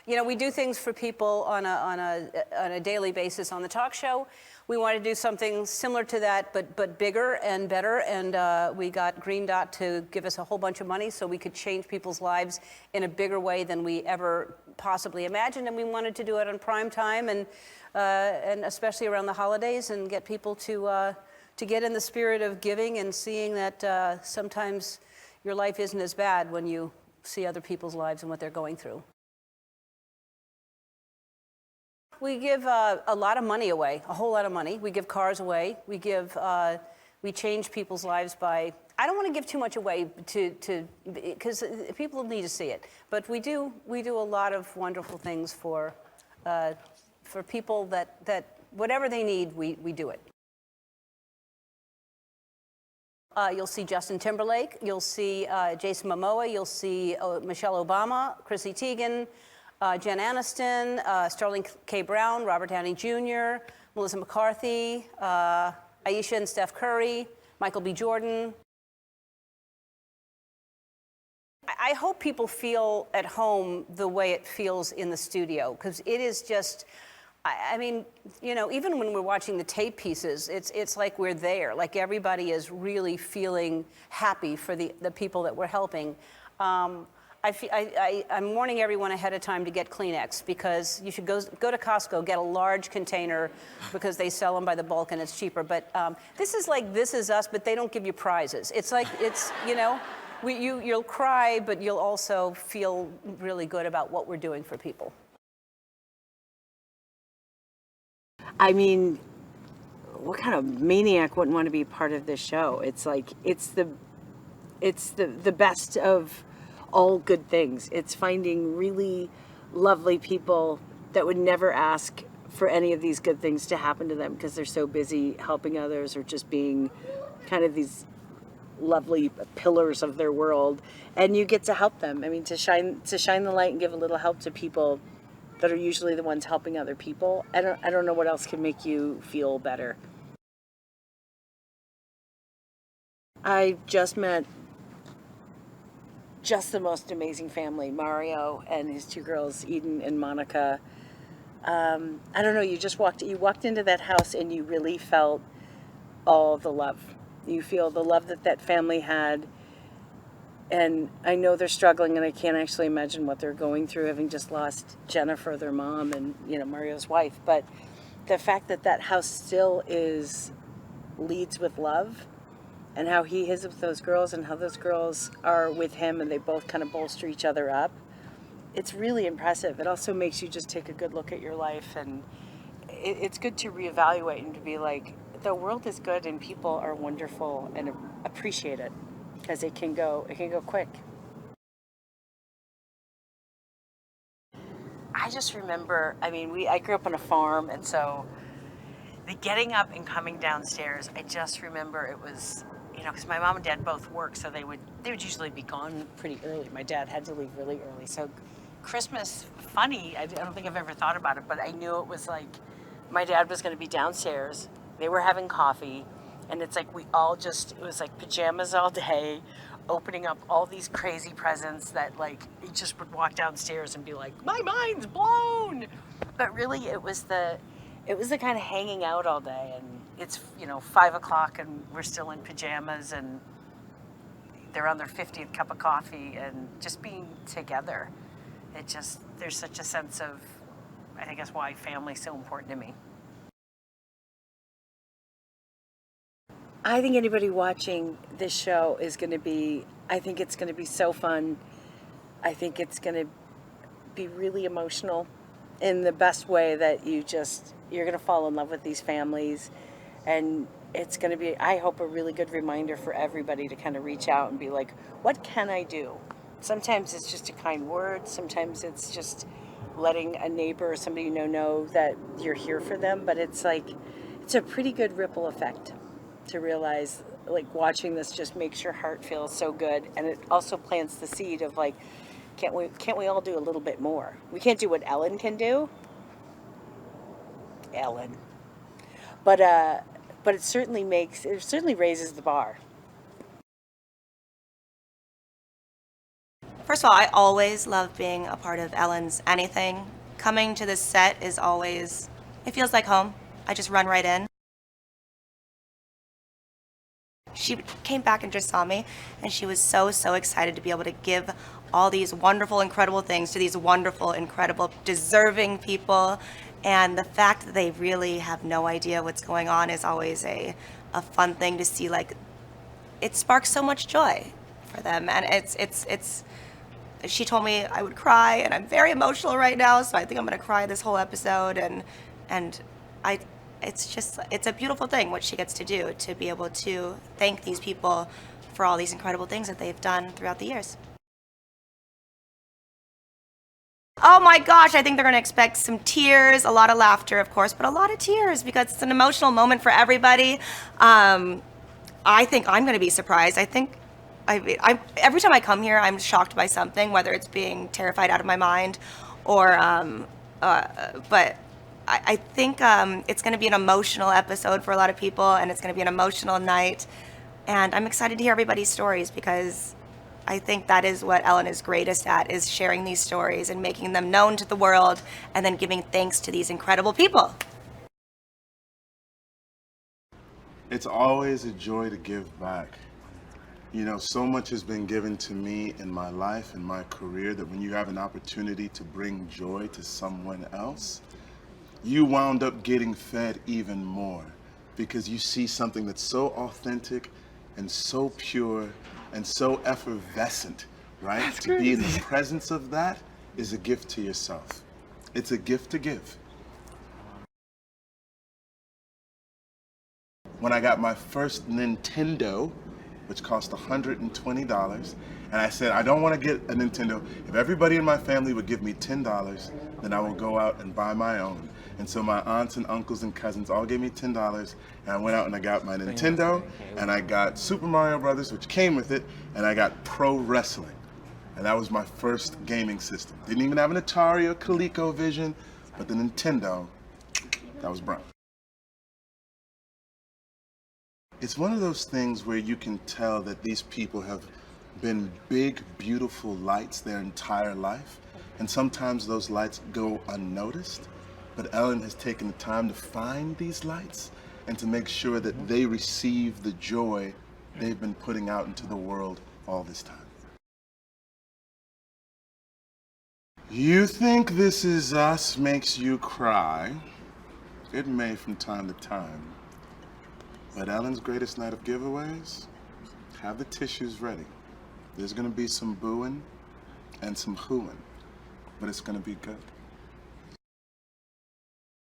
You know, we do things for people on a daily basis on the talk show. We want to do something similar to that, but bigger and better. And we got Green Dot to give us a whole bunch of money so we could change people's lives in a bigger way than we ever possibly imagined. And we wanted to do it on prime time and especially around the holidays, and get people to get in the spirit of giving and seeing that sometimes your life isn't as bad when you see other people's lives and what they're going through. We give a lot of money away, a whole lot of money. We give cars away. We change people's lives by, I don't want to give too much away because people need to see it. But we do a lot of wonderful things for people that whatever they need, we do it. You'll see Justin Timberlake, you'll see Jason Momoa, you'll see Michelle Obama, Chrissy Teigen, Jen Aniston, Sterling K. Brown, Robert Downey Jr., Melissa McCarthy, Aisha and Steph Curry, Michael B. Jordan. I hope people feel at home the way it feels in the studio, because it is just, I mean, you know, even when we're watching the tape pieces, it's like we're there. Like everybody is really feeling happy for the people that we're helping. I'm warning everyone ahead of time to get Kleenex, because you should go to Costco, get a large container, because they sell them by the bulk and it's cheaper. But this is like This Is Us, but they don't give you prizes. It's like, you know, you'll cry, but you'll also feel really good about what we're doing for people. I mean, what kind of maniac wouldn't want to be part of this show? It's like, it's the best of all good things. It's finding really lovely people that would never ask for any of these good things to happen to them because they're so busy helping others or just being kind of these lovely pillars of their world. And you get to help them. I mean, to shine the light and give a little help to people that are usually the ones helping other people. I don't know what else can make you feel better. I just met the most amazing family, Mario and his two girls, Eden and Monica. I don't know, you walked into that house and you really felt all the love. You feel the love that family had. And I know they're struggling, and I can't actually imagine what they're going through, having just lost Jennifer, their mom, and, you know, Mario's wife. But the fact that house still leads with love, and how he is with those girls, and how those girls are with him, and they both kind of bolster each other up. It's really impressive. It also makes you just take a good look at your life, and it's good to reevaluate and to be like, the world is good, and people are wonderful, and appreciate it. Because it can go quick. I just remember, I mean, I grew up on a farm, and so the getting up and coming downstairs, I just remember it was, you know, because my mom and dad both work, so they would usually be gone pretty early. My dad had to leave really early. So Christmas, funny, I don't think I've ever thought about it, but I knew it was like my dad was going to be downstairs. They were having coffee. And it's like it was like pajamas all day, opening up all these crazy presents that, like, you just would walk downstairs and be like, my mind's blown. But really it was the kind of hanging out all day, and it's, you know, 5 o'clock and we're still in pajamas and they're on their 50th cup of coffee, and just being together. There's such a sense of, I think that's why family's so important to me. I think anybody watching this show I think it's going to be so fun. I think it's going to be really emotional in the best way, that you're going to fall in love with these families. And it's going to be, I hope, a really good reminder for everybody to kind of reach out and be like, what can I do? Sometimes it's just a kind word. Sometimes it's just letting a neighbor or somebody you know that you're here for them. But it's like, it's a pretty good ripple effect to realize, like, watching this just makes your heart feel so good. And it also plants the seed of, like, can't we all do a little bit more? We can't do what Ellen can do. But it certainly raises the bar. First of all, I always love being a part of Ellen's anything. Coming to this set is always, it feels like home. I just run right in. She came back and just saw me, and she was so excited to be able to give all these wonderful, incredible things to these wonderful, incredible, deserving people. And the fact that they really have no idea what's going on is always a fun thing to see. Like, it sparks so much joy for them, and it's. She told me I would cry, and I'm very emotional right now, so I think I'm gonna cry this whole episode, and it's a beautiful thing what she gets to do, to be able to thank these people for all these incredible things that they've done throughout the years. Oh my gosh, I think they're gonna expect some tears, a lot of laughter, of course, but a lot of tears because it's an emotional moment for everybody. I think I'm gonna be surprised. I think every time I come here, I'm shocked by something, whether it's being terrified out of my mind or, but I think it's going to be an emotional episode for a lot of people, and it's going to be an emotional night. And I'm excited to hear everybody's stories because I think that is what Ellen is greatest at, is sharing these stories and making them known to the world and then giving thanks to these incredible people. It's always a joy to give back. You know, so much has been given to me in my life and my career that when you have an opportunity to bring joy to someone else, you wound up getting fed even more because you see something that's so authentic and so pure and so effervescent, right? That's to be in crazy. the presence of that is a gift to yourself. It's a gift to give. When I got my first Nintendo, which cost $120, and I said, I don't want to get a Nintendo. If everybody in my family would give me $10, then I will go out and buy my own. And so my aunts and uncles and cousins all gave me $10, and I went out and I got my Nintendo, and I got Super Mario Brothers, which came with it, and I got pro wrestling. And that was my first gaming system. Didn't even have an Atari or ColecoVision, but the Nintendo, that was brown. It's one of those things where you can tell that these people have been big, beautiful lights their entire life, and sometimes those lights go unnoticed, but Ellen has taken the time to find these lights and to make sure that they receive the joy they've been putting out into the world all this time. You think This Is Us makes you cry? It may from time to time. But Ellen's greatest night of giveaways, have the tissues ready. There's gonna be some booing and some hooing, but it's gonna be good.